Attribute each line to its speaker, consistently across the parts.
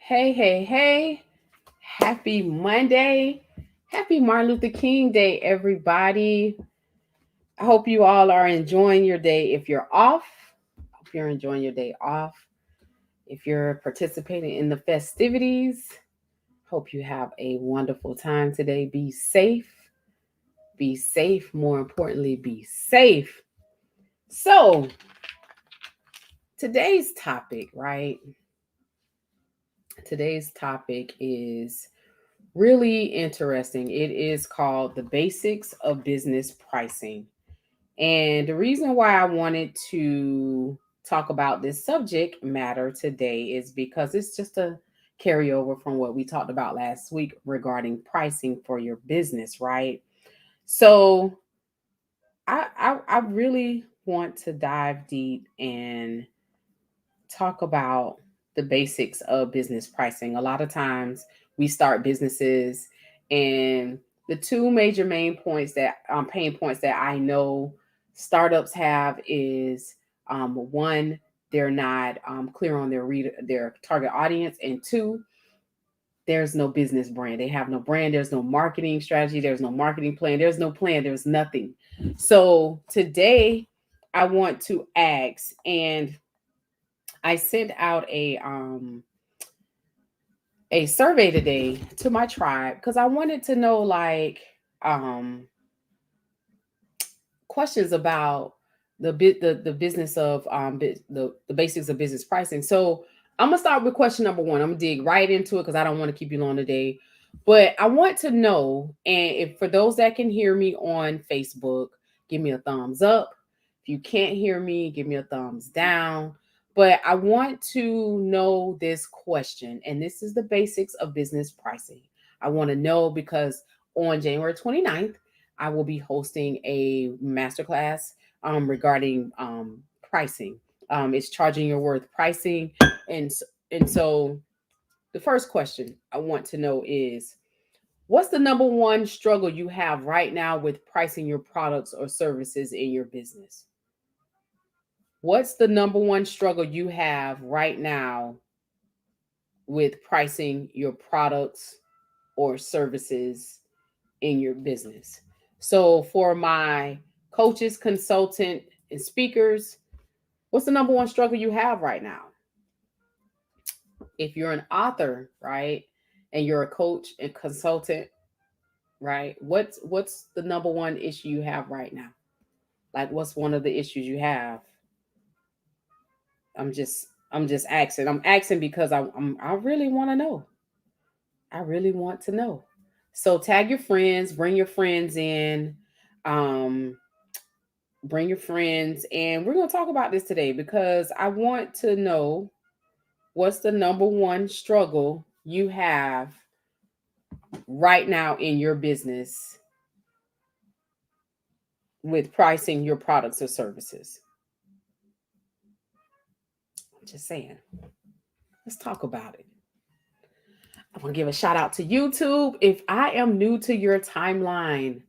Speaker 1: Hey, hey, hey. Happy Monday. Happy Martin Luther King Day, everybody. I hope you all are enjoying your day. If you're off, hope you're enjoying your day off. If you're participating in the festivities, hope you have a wonderful time today. Be safe. Be safe. More importantly, be safe. So, today's topic, right? Today's topic is really interesting. It is called The Basics of Business Pricing. And the reason why I wanted to talk about this subject matter today is because it's just a carryover from what we talked about last week regarding pricing for your business, right? So I really want to dive deep and talk about the basics of business pricing. A lot of times we start businesses, and the two major main points that pain points that I know startups have is one, they're not clear on their target audience, and two, there's no business brand. They have no brand. There's no marketing strategy. There's no marketing plan. There's no plan. There's nothing. So today, I want to ask, and I sent out a survey today to my tribe because I wanted to know um questions about the business of the basics of business pricing. So I'm gonna start with question number one. I'm gonna dig right into it because I don't want to keep you long today. But I want to know, and if for those that can hear me on Facebook, give me a thumbs up. If you can't hear me, give me a thumbs down. But I want to know this question, and this is the basics of business pricing. I want to know because on January 29th, I will be hosting a masterclass regarding pricing. It's charging your worth pricing, and and so the first question I want to know is, what's the number one struggle you have right now with pricing your products or services in your business? What's the number one struggle you have right now with pricing your products or services in your business? So, for my coaches, consultant, and speakers, what's the number one struggle you have right now? If you're an author, right, and you're a coach and consultant, right, what's the number one issue you have right now? Like, what's one of the issues you have? I'm just asking. I'm asking because I really want to know. I really want to know. So tag your friends, bring your friends in. Um, bring your friends, and we're going to talk about this today because I want to know what's the number one struggle you have right now in your business with pricing your products or services. I'm just saying, let's talk about it. I want to give a shout out to YouTube. If I am new to your timeline,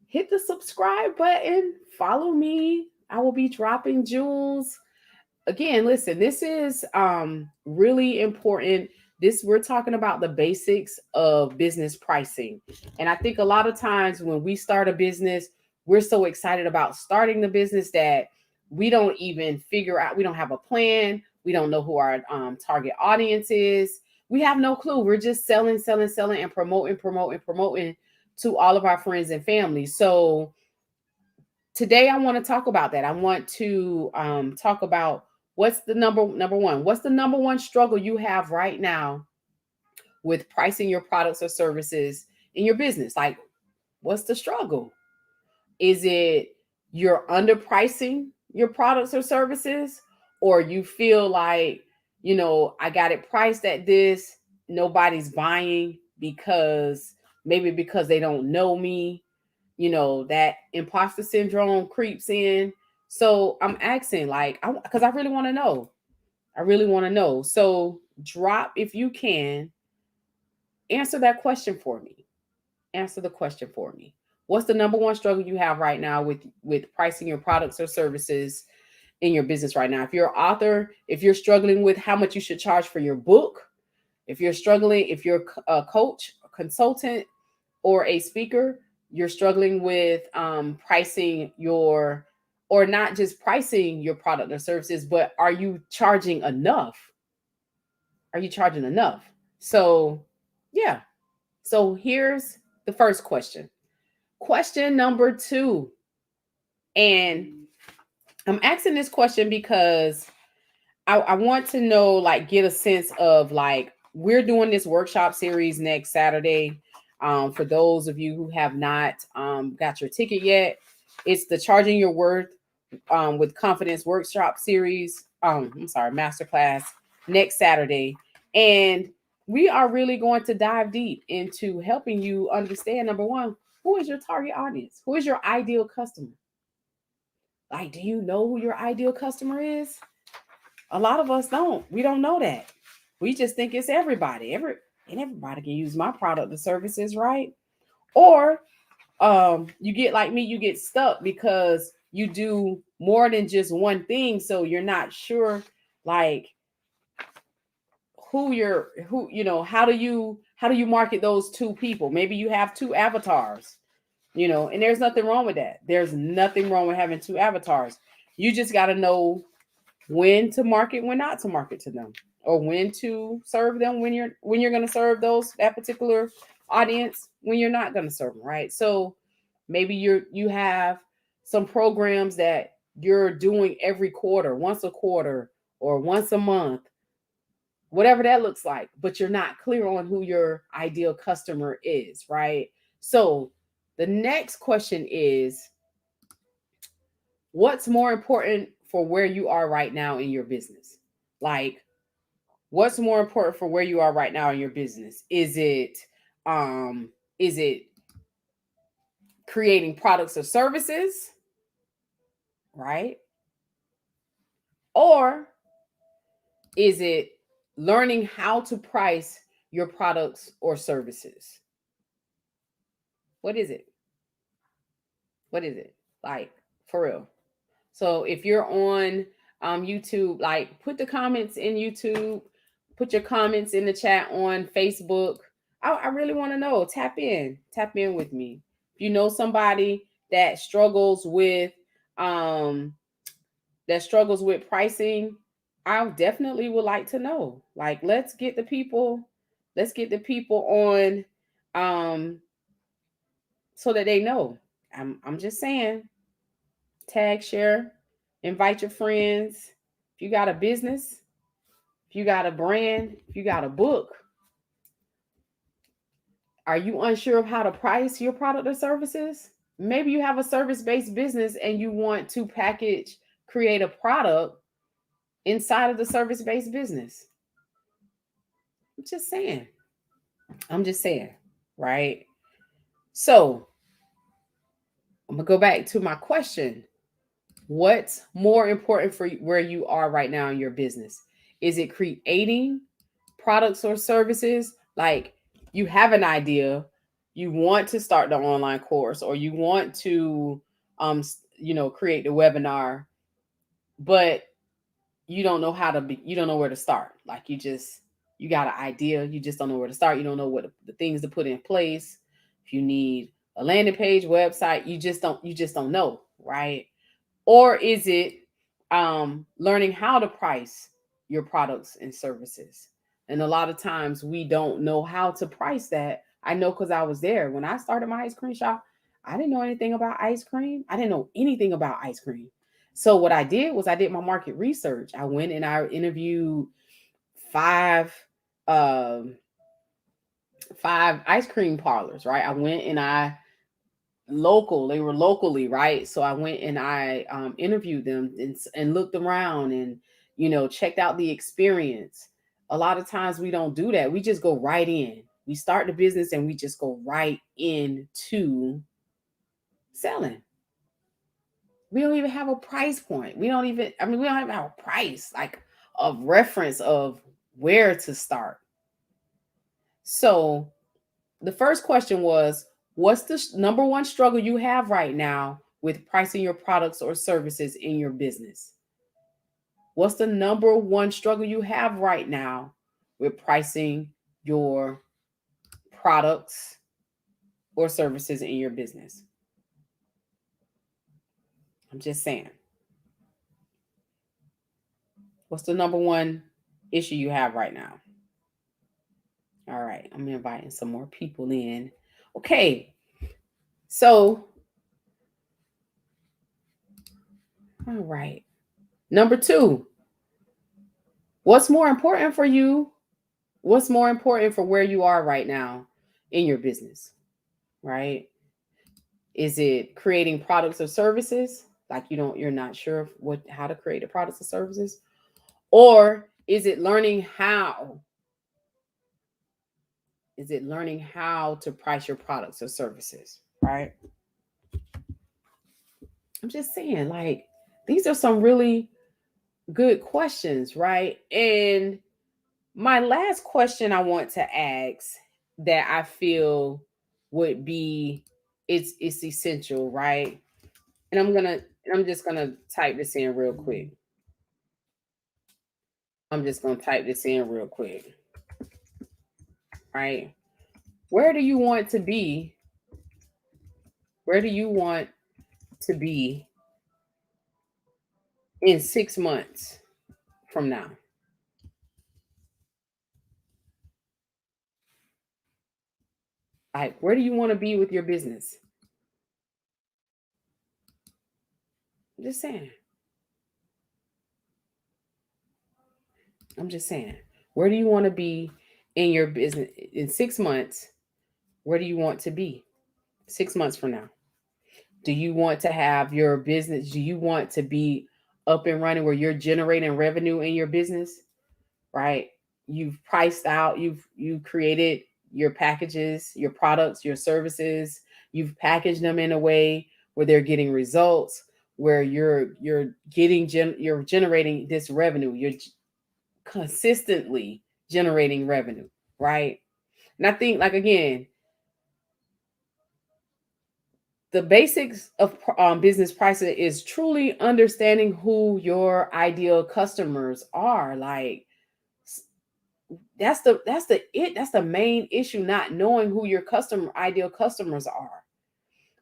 Speaker 1: hit the subscribe button, follow me. I will be dropping jewels. Again, listen, this is really important. This We're talking about the basics of business pricing. And I think a lot of times when we start a business, we're so excited about starting the business that we don't even figure out, we don't have a plan, we don't know who our target audience is. We have no clue. We're just selling, selling, selling, and promoting to all of our friends and family. So today I want to talk about that. I want to talk about what's the number one. What's the number one struggle you have right now with pricing your products or services in your business? Like, what's the struggle? Is it you're underpricing your products or services, or you feel like, I got it priced at this, nobody's buying because maybe because they don't know me, that imposter syndrome creeps in. So I'm asking, like, because I really want to know. I really want to know. So drop, if you can, answer that question for me. Answer the question for me. What's the number one struggle you have right now with pricing your products or services in your business right now? If you're an author, if you're struggling with how much you should charge for your book, If you're struggling, if you're a coach, a consultant, or a speaker, you're struggling with pricing your, or not just pricing your product or services, but are you charging enough? Are you charging enough? So, yeah. So here's the first question. Question number 2. And I'm asking this question because I want to know, like, get a sense of, like, we're doing this workshop series next Saturday. For those of you who have not got your ticket yet, it's the Charging Your Worth with Confidence workshop series. I'm sorry, masterclass next Saturday. And we are really going to dive deep into helping you understand, number one, who is your target audience? Who is your ideal customer? Like, do you know who your ideal customer is? A lot of us don't. We don't know that. We just think it's everybody. And everybody can use my product or services, right? Or you get like me, you get stuck because you do more than just one thing. So you're not sure, like, how do you market those two people? Maybe you have two avatars, and there's nothing wrong with that. There's nothing wrong with having two avatars. You just got to know when to market, when not to market to them, or when to serve them, when you're going to serve that particular audience, when you're not going to serve them, right? So maybe you have some programs that you're doing every quarter, once a quarter or once a month, whatever that looks like, but you're not clear on who your ideal customer is, right? So the next question is, what's more important for where you are right now in your business? Like, what's more important for where you are right now in your business? Is it creating products or services, right? Or is it learning how to price your products or services? What is it? What is it? Like, for real. So if you're on YouTube, like, put the comments in YouTube, put your comments in the chat on Facebook. I really want to know. Tap in with me. If you know somebody that struggles with pricing, I definitely would like to know. Like, let's get the people on, so that they know. I'm just saying, tag, share, invite your friends. If you got a business, if you got a brand, if you got a book, are you unsure of how to price your product or services? Maybe you have a service-based business and you want to create a product inside of the service-based business. I'm just saying. Right? So I'm gonna go back to my question. What's more important for where you are right now in your business? Is it creating products or services? Like, you have an idea, you want to start the online course, or you want to create the webinar, but you don't know you don't know where to start. Like, you got an idea, you just don't know where to start. You don't know what the things to put in place. If you need a landing page, website, you just don't know, right? Or is it learning how to price your products and services? And a lot of times we don't know how to price that. I know, because I was there when I started my ice cream shop. I didn't know anything about ice cream. I didn't know anything about ice cream. So what I did was I did my market research. I went and I interviewed five um, five ice cream parlors, right? I went and they were locally, right? So I went and I interviewed them and looked around and checked out the experience. A lot of times we don't do that. We just go right in. We start the business and we just go right into selling. We don't even have a price point. We don't even have a price, like, of reference of where to start. So the first question was, what's the number one struggle you have right now with pricing your products or services in your business? What's the number one struggle you have right now with pricing your products or services in your business? I'm just saying. What's the number one issue you have right now? All right, I'm inviting some more people in. Okay, so, all right. Number two, what's more important for you? What's more important for where you are right now in your business, right? Is it creating products or services? Like you're not sure how to create the products or services? Or is it learning how? Is it learning how to price your products or services, right? I'm just saying, like, these are some really good questions, right? And my last question I want to ask that I feel would be it's essential, right? And I'm just gonna type this in real quick. I'm just gonna type this in real quick, right? Where do you want to be? Where do you want to be in 6 months from now? Like, where do you want to be with your business? I'm just saying. I'm just saying. Where do you want to be in your business in 6 months? Where do you want to be 6 months from now? Do you want to have your business? Do you want to be up and running where you're generating revenue in your business? Right? You've priced out, you've created your packages, your products, your services, you've packaged them in a way where they're getting results, where you're generating this revenue. You're consistently generating revenue, right? And I think, like, again, the basics of business pricing is truly understanding who your ideal customers are. Like, that's the main issue, not knowing who your ideal customers are.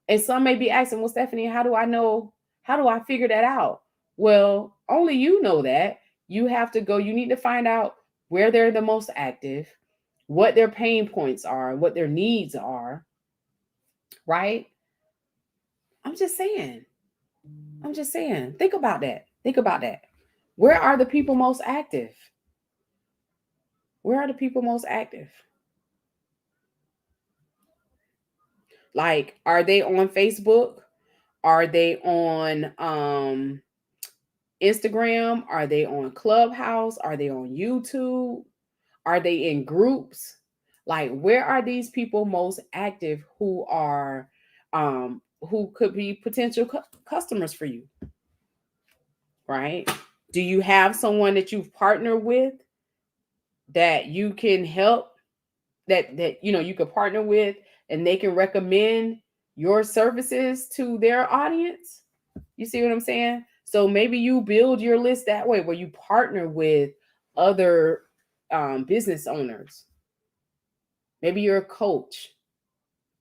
Speaker 1: And some may be asking, well, Stephanie, how do I know? How do I figure that out? Well, only you know that. You need to find out where they're the most active, what their pain points are, what their needs are, right? I'm just saying. I'm just saying. Think about that. Think about that. Where are the people most active? Where are the people most active? Like, are they on Facebook? Are they on Instagram? Are they on Clubhouse? Are they on YouTube? Are they in groups? Like, where are these people most active who could be potential customers for you? Right? Do you have someone that you've partnered with that you can help that you could partner with and they can recommend your services to their audience? You see what I'm saying? So maybe you build your list that way, where you partner with other business owners. Maybe you're a coach,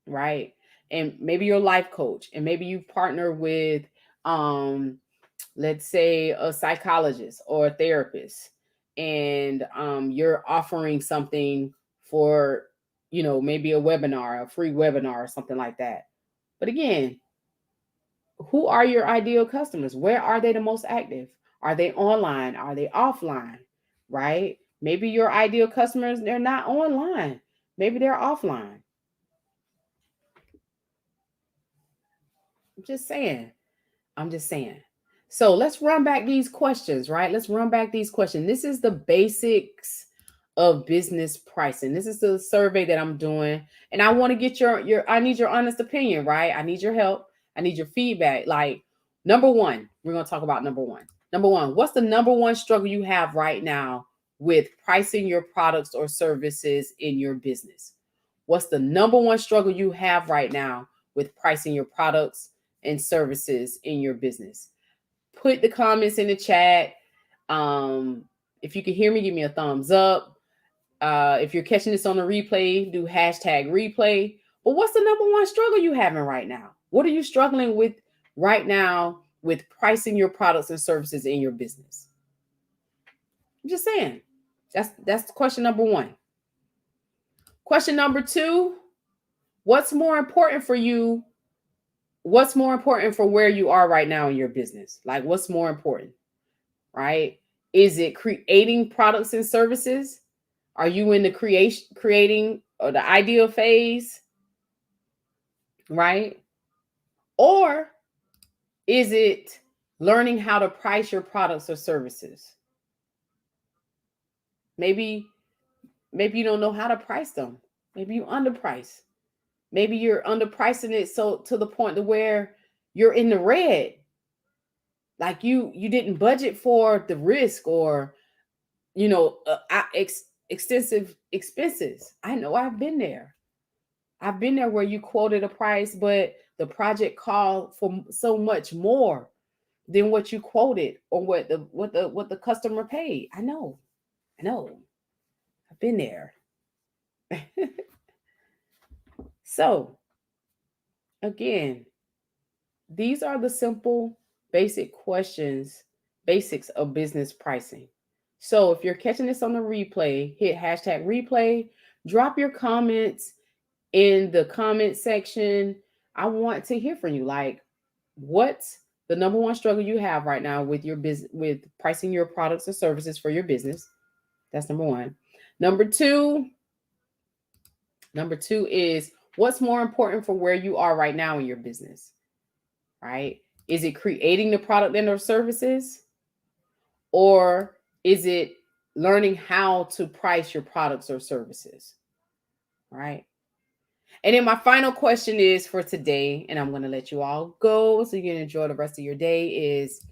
Speaker 1: right? And maybe you're a life coach, and maybe you partner with let's say a psychologist or a therapist, and you're offering something for, maybe a webinar, a free webinar or something like that. But again, who are your ideal customers? Where are they the most active? Are they online? Are they offline? Right? Maybe your ideal customers, they're not online. Maybe they're offline. I'm just saying. I'm just saying. So let's run back these questions, right? Let's run back these questions. This is the basics of business pricing. This is the survey that I'm doing. And I want to get I need your honest opinion, right? I need your help. I need your feedback. Like, number one, we're going to talk about number one. Number one, what's the number one struggle you have right now with pricing your products or services in your business? What's the number one struggle you have right now with pricing your products and services in your business? Put the comments in the chat. If you can hear me, give me a thumbs up. If you're catching this on the replay, do hashtag replay. But what's the number one struggle you having right now? What are you struggling with right now with pricing your products and services in your business? I'm just saying. That's question number one. Question number two, what's more important for you? What's more important for where you are right now in your business? Like, what's more important, right? Is it creating products and services? Are you in the creating or the ideal phase, right? Or is it learning how to price your products or services? Maybe you don't know how to price them. Maybe you underprice. Maybe you're underpricing it so to the point to where you're in the red. Like you didn't budget for the risk or extensive expenses. I know I've been there. I've been there where you quoted a price, but the project called for so much more than what you quoted or what the customer paid. I know. I've been there. So, again, these are the simple, basic questions, basics of business pricing. So, if you're catching this on the replay, hit hashtag replay, drop your comments in the comment section. I want to hear from you. Like, what's the number one struggle you have right now with your business, with pricing your products or services for your business? That's number one. Number two is what's more important for where you are right now in your business, right? Is it creating the product and or services? Or is it learning how to price your products or services, right? And then my final question is for today, and I'm going to let you all go so you can enjoy the rest of your day, is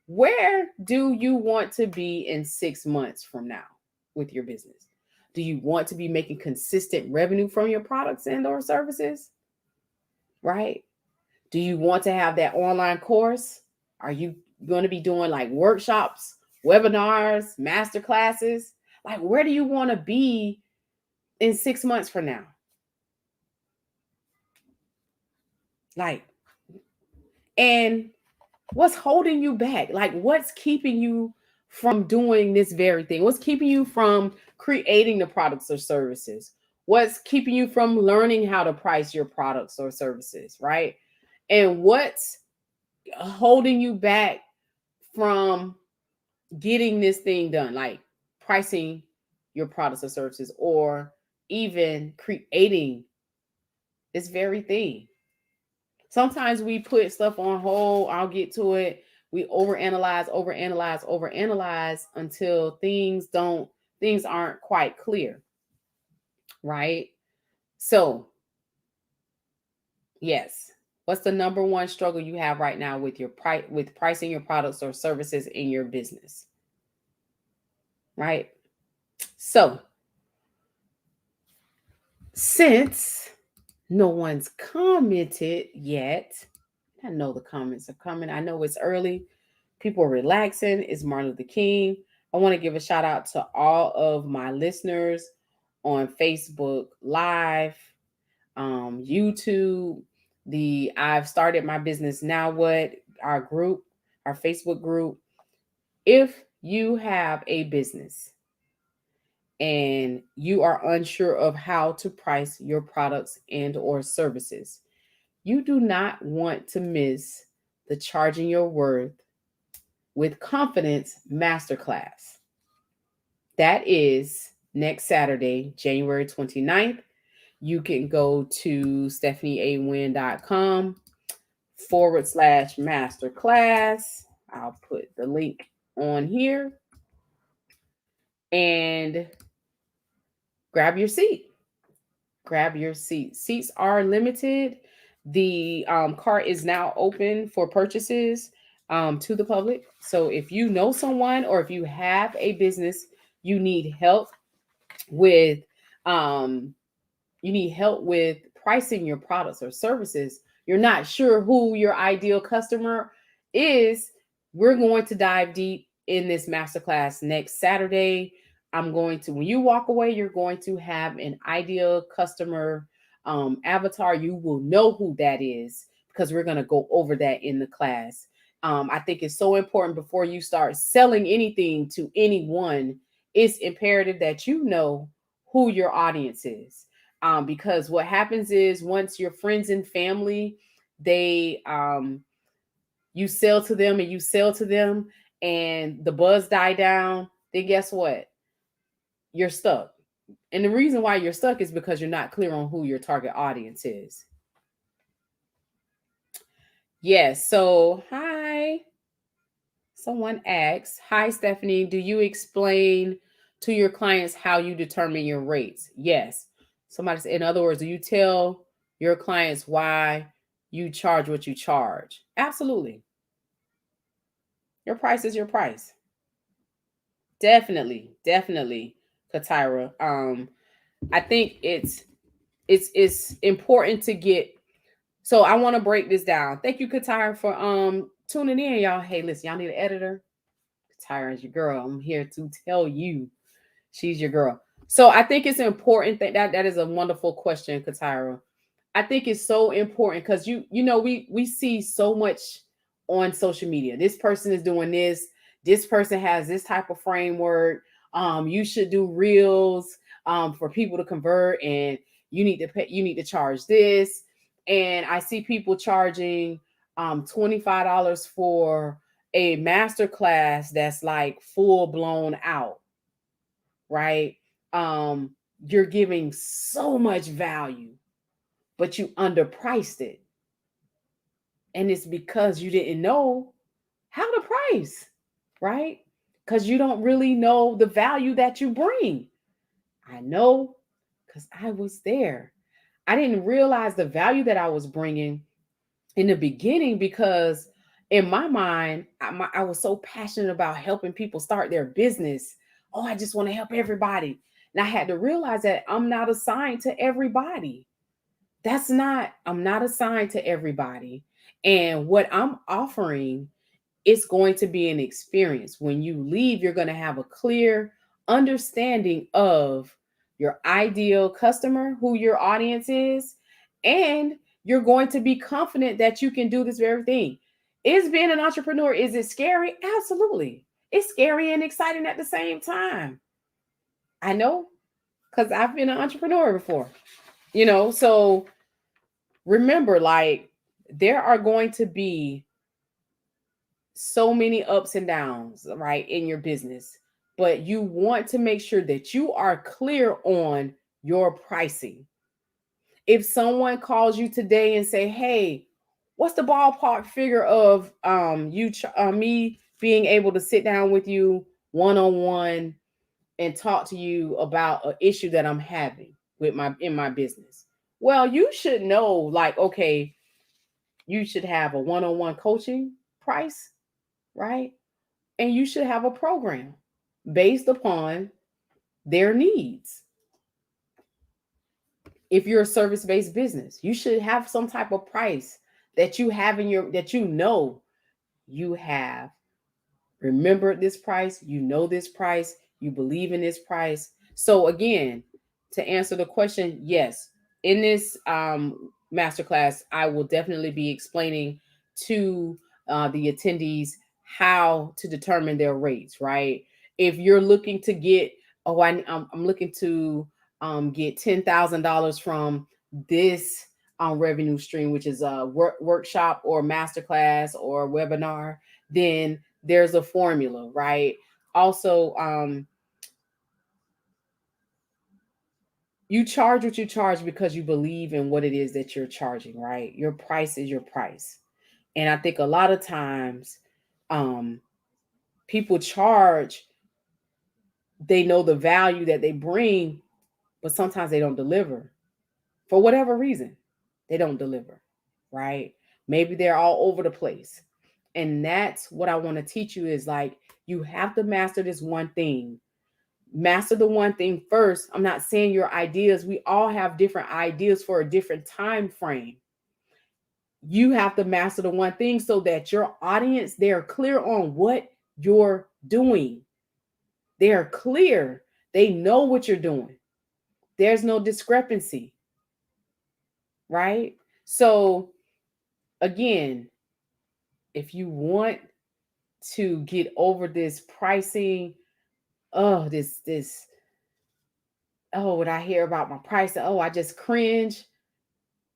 Speaker 1: where do you want to be in 6 months from now with your business? Do you want to be making consistent revenue from your products and or services? Right? Do you want to have that online course? Are you going to be doing like workshops, webinars, master classes? Like, where do you want to be in 6 months from now? Like, and what's holding you back? Like, what's keeping you from doing this very thing? What's keeping you from creating the products or services? What's keeping you from learning how to price your products or services, right? And what's holding you back from getting this thing done, like pricing your products or services, or even creating this very thing? Sometimes we put stuff on hold. I'll get to it. We overanalyze until things aren't quite clear. Right? So, yes. What's the number one struggle you have right now with your with pricing your products or services in your business? Right? So, since no one's commented yet, I know the comments are coming. I know it's early. People are relaxing. It's Martin Luther King. I want to give a shout out to all of my listeners on Facebook Live, YouTube, the I've Started My Business Now What, our group, our Facebook group. If you have a business and you are unsure of how to price your products and or services, you do not want to miss the Charging Your Worth with Confidence Masterclass. That is next Saturday, January 29th. You can go to stephaniewynn.com/masterclass. I'll put the link on here and grab your seat. Seats are limited. The cart is now open for purchases to the public. So if you know someone or if you have a business, you need help with pricing your products or services, you're not sure who your ideal customer is, we're going to dive deep in this masterclass next Saturday. When you walk away, you're going to have an ideal customer avatar. You will know who that is because we're going to go over that in the class. I think it's so important before you start selling anything to anyone, it's imperative that you know who your audience is. Because what happens is once your friends and family, they, you sell to them and you sell to them and the buzz die down, then guess what? You're stuck. And the reason why you're stuck is because you're not clear on who your target audience is. Yes. So, hi. Someone asks, hi, Stephanie, do you explain to your clients how you determine your rates? Yes. Somebody said, in other words, do you tell your clients why you charge what you charge? Absolutely. Your price is your price. Definitely, definitely, Katira. I think it's important to get. So I want to break this down. Thank you, Katira, for tuning in, y'all. Hey, listen, y'all need an editor. Katira is your girl. I'm here to tell you she's your girl. So I think it's important that is a wonderful question, Katira. I think it's so important because you know we see so much on social media. This person is doing this. This person has this type of framework. You should do reels for people to convert, and you need to pay. You need to charge this. And I see people charging $25 for a master class that's like full blown out, right? Um, you're giving so much value, but you underpriced it. And it's because you didn't know how to price, right? Because you don't really know the value that you bring. I know because I was there. I didn't realize the value that I was bringing in the beginning because in my mind, I was so passionate about helping people start their business. Oh, I just want to help everybody. And I had to realize that I'm not assigned to everybody. I'm not assigned to everybody. And what I'm offering, it's going to be an experience. When you leave, you're going to have a clear understanding of your ideal customer, who your audience is, and you're going to be confident that you can do this very thing. Is being an entrepreneur, is it scary? Absolutely. It's scary and exciting at the same time. I know because I've been an entrepreneur before, so remember, like, there are going to be so many ups and downs, right, in your business, but you want to make sure that you are clear on your pricing. If someone calls you today and say, hey, what's the ballpark figure of me being able to sit down with you one-on-one and talk to you about an issue that I'm having with my business? Well, you should know, like, okay, you should have a one-on-one coaching price, right? And you should have a program based upon their needs. If you're a service-based business, you should have some type of price that you have that you have remembered this price, this price, you believe in this price. So again, to answer the question, yes, in this masterclass, I will definitely be explaining to the attendees how to determine their rates, right? If you're looking to get, I'm looking to get $10,000 from this revenue stream, which is a workshop or masterclass or webinar, then there's a formula, right? Also, you charge what you charge because you believe in what it is that you're charging, right? Your price is your price. And I think a lot of times people charge, they know the value that they bring, but sometimes they don't deliver for whatever reason. They don't deliver, right? Maybe they're all over the place. And that's what I want to teach you is like, you have to master this one thing. Master the one thing first. I'm not saying your ideas, we all have different ideas for a different time frame. You have to master the one thing so that your audience, they're clear on what you're doing. They're clear They know what you're doing. There's no discrepancy, right? So again, if you want to get over this pricing, oh, oh, when I hear about my price, oh, I just cringe.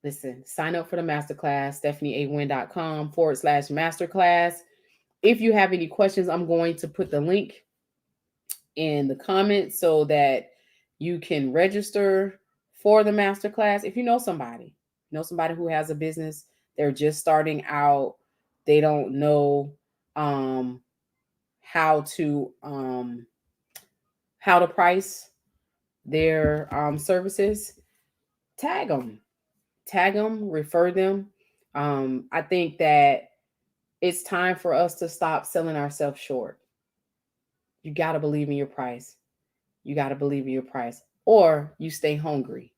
Speaker 1: Listen, sign up for the masterclass, stephaniewin.com/masterclass. If you have any questions, I'm going to put the link in the comments so that you can register for the masterclass. If you know somebody who has a business, they're just starting out, they don't know how to price their services, tag them, refer them. I think that it's time for us to stop selling ourselves short. You got to believe in your price. You got to believe in your price, or you stay hungry.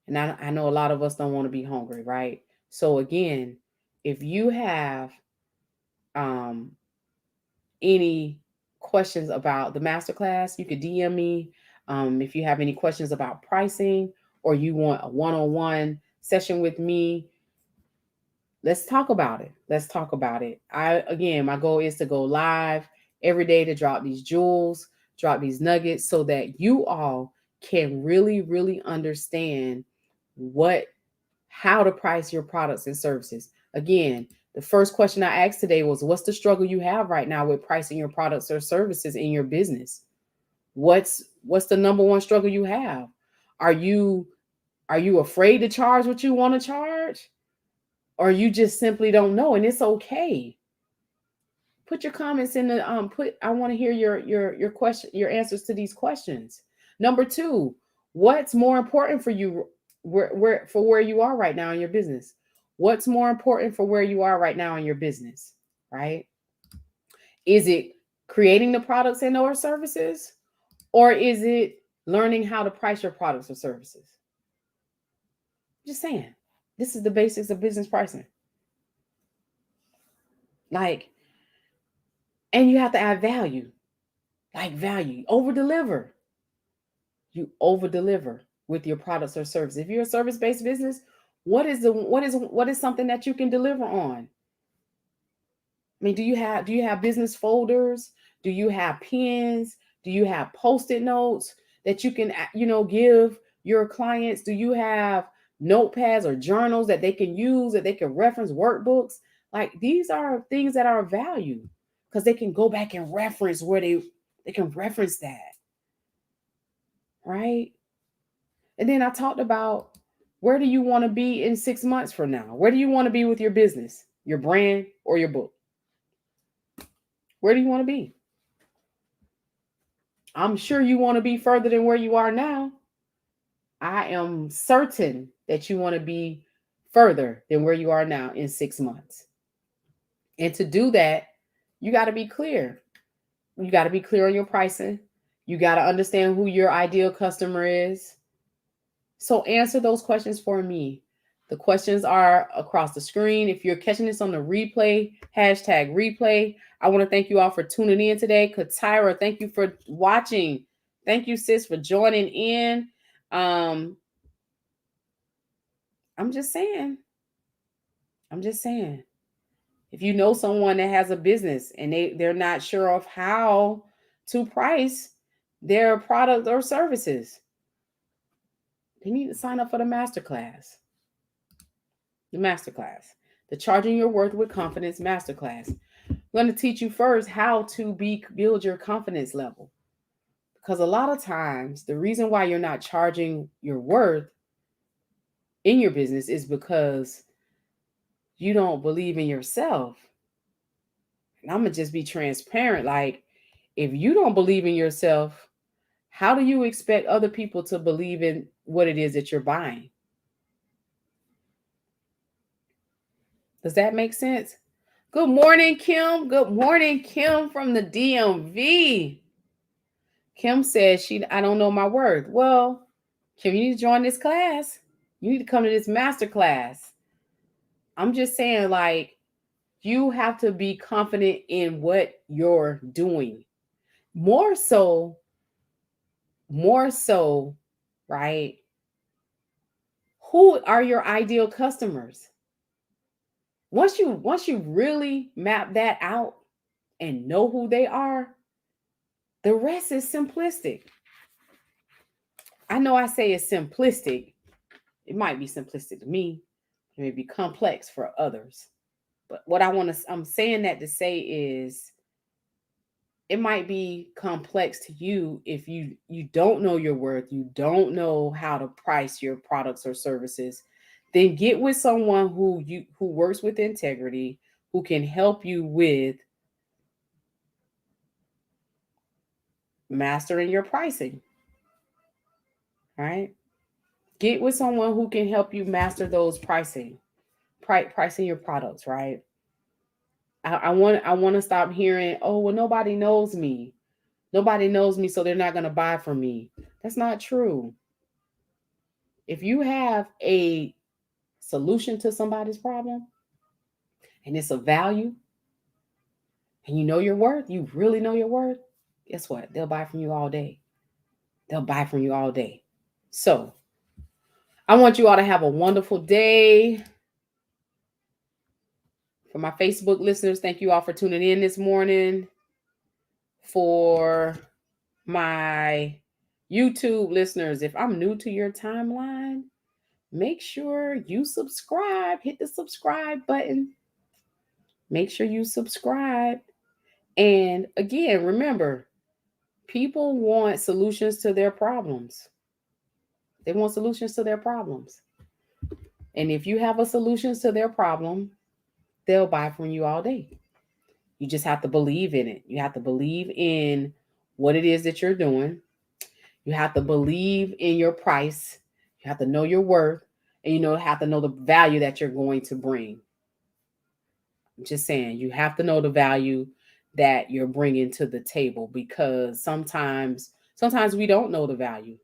Speaker 1: And I know a lot of us don't want to be hungry, right? So again, if you have um, any questions about the masterclass, you could DM me. If you have any questions about pricing, or you want a one-on-one session with me, let's talk about it. Let's talk about it. My goal is to go live every day to drop these jewels, drop these nuggets, so that you all can really, really understand how to price your products and services. Again, the first question I asked today was, what's the struggle you have right now with pricing your products or services in your business? What's the number one struggle you have? Are you afraid to charge what you want to charge? Or you just simply don't know, and it's okay. Put your comments in the I want to hear your question, your answers to these questions. Number 2, what's more important for you where you are right now in your business? What's more important for where you are right now in your business, right? Is it creating the products and or services, or is it learning how to price your products or services? Just saying. This is the basics of business pricing. Like, and you have to add value. Like value, over deliver. You over deliver with your products or services. If you're a service-based business, what is something that you can deliver on? I mean, do you have business folders? Do you have pens? Do you have post-it notes that you can give your clients? Do you have notepads or journals that they can use, that they can reference, workbooks? Like, these are things that are of value, because they can go back and reference where they can reference that, right? And then I talked about, where do you want to be in 6 months from now? Where do you want to be with your business, your brand, or your book? Where do you want to be? I'm sure you want to be further than where you are now. I am certain that you want to be further than where you are now in 6 months. And to do that, you got to be clear. You got to be clear on your pricing. You got to understand who your ideal customer is. So answer those questions for me. The questions are across the screen. If you're catching this on the replay, #replay. I want to thank you all for tuning in today. Katira, thank you for watching. Thank you, sis, for joining in. I'm just saying. If you know someone that has a business and they're not sure of how to price their product or services, they need to sign up for the masterclass. The Charging Your Worth with Confidence masterclass. I'm going to teach you first how to build your confidence level. Because a lot of times, the reason why you're not charging your worth in your business is because you don't believe in yourself. And I'm going to just be transparent. Like, if you don't believe in yourself, how do you expect other people to believe in what it is that you're buying? Does that make sense? Good morning, Kim. Good morning, Kim from the DMV. Kim says I don't know my worth. Well, Kim, you need to join this class. You need to come to this master class. I'm just saying, like, you have to be confident in what you're doing. More so, more so, right? Who are your ideal customers? Once you really map that out and know who they are, the rest is simplistic. I know I say it's simplistic. It might be simplistic to me, it may be complex for others. But what I'm saying that to say is it might be complex to you if you don't know your worth, you don't know how to price your products or services. Then get with someone who works with integrity, who can help you with mastering your pricing, right? Get with someone who can help you master those pricing your products, right? I want to stop hearing, oh well, nobody knows me. Nobody knows me, so they're not gonna buy from me. That's not true. If you have a solution to somebody's problem and it's a value and you know your worth, you really know your worth, guess what? They'll buy from you all day. They'll buy from you all day. So I want you all to have a wonderful day. For my Facebook listeners, thank you all for tuning in this morning. For my YouTube listeners, if I'm new to your timeline, make sure you subscribe. Hit the subscribe button. Make sure you subscribe. And again, remember, people want solutions to their problems. They want solutions to their problems. And if you have a solution to their problem, they'll buy from you all day. You just have to believe in it. You have to believe in what it is that you're doing. You have to believe in your price. You have to know your worth. And have to know the value that you're going to bring. I'm just saying, you have to know the value that you're bringing to the table, because sometimes we don't know the value.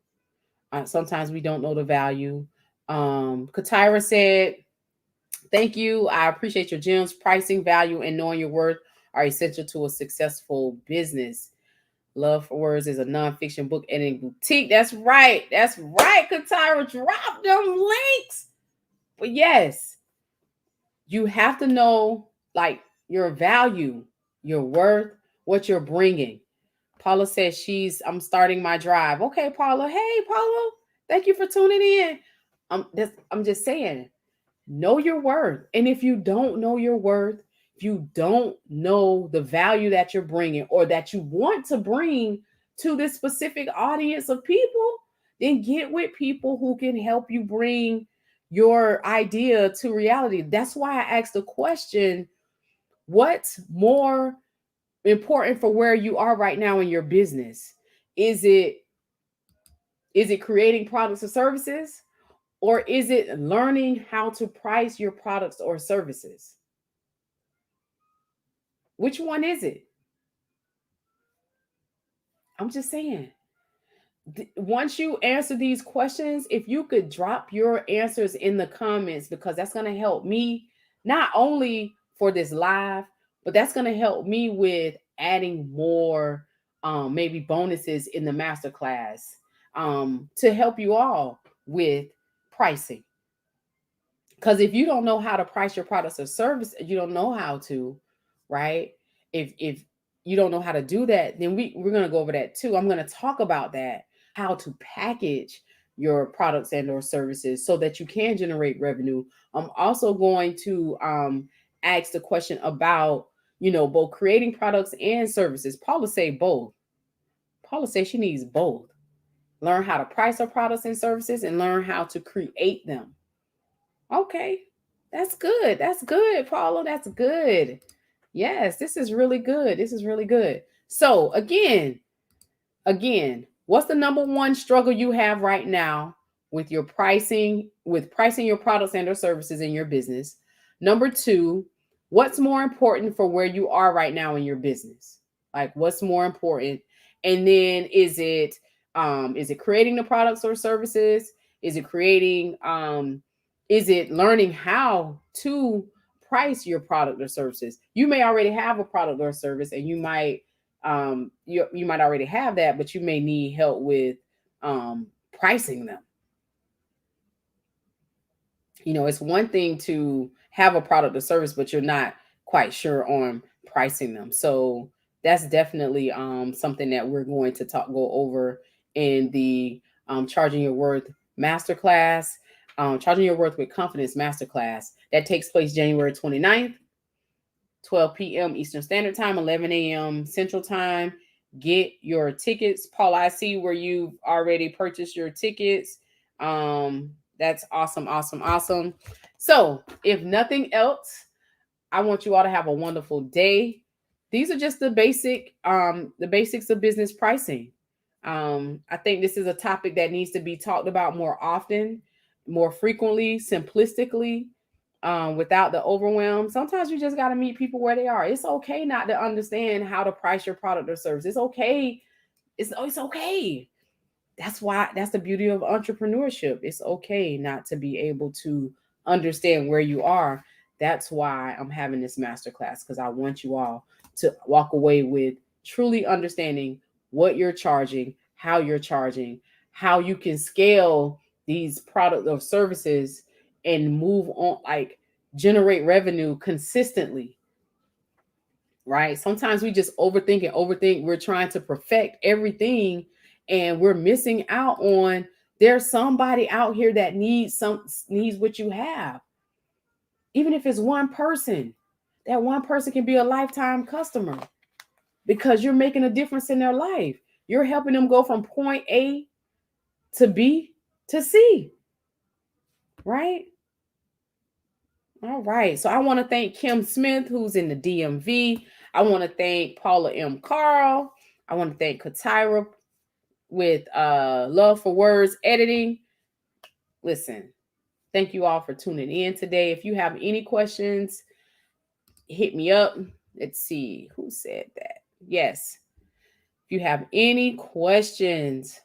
Speaker 1: Sometimes we don't know the value. Katira said, thank you. I appreciate your gems. Pricing, value, and knowing your worth are essential to a successful business. Love for Words is a nonfiction book editing boutique. That's right. That's right, Katira. Drop them links. But yes, you have to know, like, your value, your worth, what you're bringing. Paula says I'm starting my drive. Okay, Paula. Hey, Paula. Thank you for tuning in. I'm just saying, know your worth. And if you don't know your worth, if you don't know the value that you're bringing or that you want to bring to this specific audience of people, then get with people who can help you bring your idea to reality. That's why I asked the question, what's more important for where you are right now in your business? Is it creating products or services, or is it learning how to price your products or services? Which one is it? I'm just saying. Once you answer these questions, if you could drop your answers in the comments, because that's going to help me not only for this live, but that's going to help me with adding more maybe bonuses in the masterclass to help you all with pricing. Because if you don't know how to price your products or service, you don't know how to, right? If you don't know how to do that, then we're going to go over that too. I'm going to talk about that, how to package your products and or services so that you can generate revenue. I'm also going to ask the question about, both creating products and services. Paula say both. Paula say she needs both. Learn how to price her products and services and learn how to create them. Okay. That's good. That's good, Paula. That's good. Yes, this is really good. This is really good. So again, what's the number one struggle you have right now with your pricing, with pricing your products and or services in your business? Number two, what's more important for where you are right now in your business? Like, what's more important? And then is it creating the products or services? Is it creating is it learning how to price your product or services? You may already have a product or service, and you might you might already have that, but you may need help with pricing them. It's one thing to have a product or service, but you're not quite sure on pricing them. So that's definitely something that we're going to go over in the Charging Your Worth Masterclass, Charging Your Worth with Confidence Masterclass. That takes place January 29th, 12 p.m. Eastern Standard Time, 11 a.m. Central Time. Get your tickets. Paul, I see where you've already purchased your tickets. That's awesome, awesome, awesome. So if nothing else, I want you all to have a wonderful day. These are just the basics of business pricing. I think this is a topic that needs to be talked about more often, more frequently, simplistically, without the overwhelm. Sometimes you just got to meet people where they are. It's okay not to understand how to price your product or service. It's okay. It's okay. That's the beauty of entrepreneurship. It's okay not to be able to understand where you are. That's why I'm having this masterclass, because I want you all to walk away with truly understanding what you're charging, how you can scale these products or services and move on, like generate revenue consistently. Right? Sometimes we just overthink and overthink. We're trying to perfect everything, and we're missing out on there's somebody out here that needs what you have. Even if it's one person, that one person can be a lifetime customer because you're making a difference in their life. You're helping them go from point A to B to C. Right? All right. So I want to thank Kim Smith, who's in the DMV. I want to thank Paula M. Carl. I want to thank Katira with Love for Words Editing. Listen, thank you all for tuning in today. If you have any questions, hit me up. Let's see who said that. Yes. If you have any questions,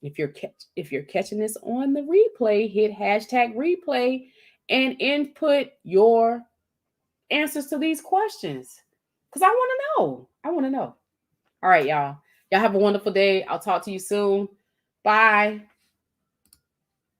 Speaker 1: if you're catching this on the replay, hit #replay and input your answers to these questions, because I want to know. All right, y'all. Y'all have a wonderful day. I'll talk to you soon. Bye.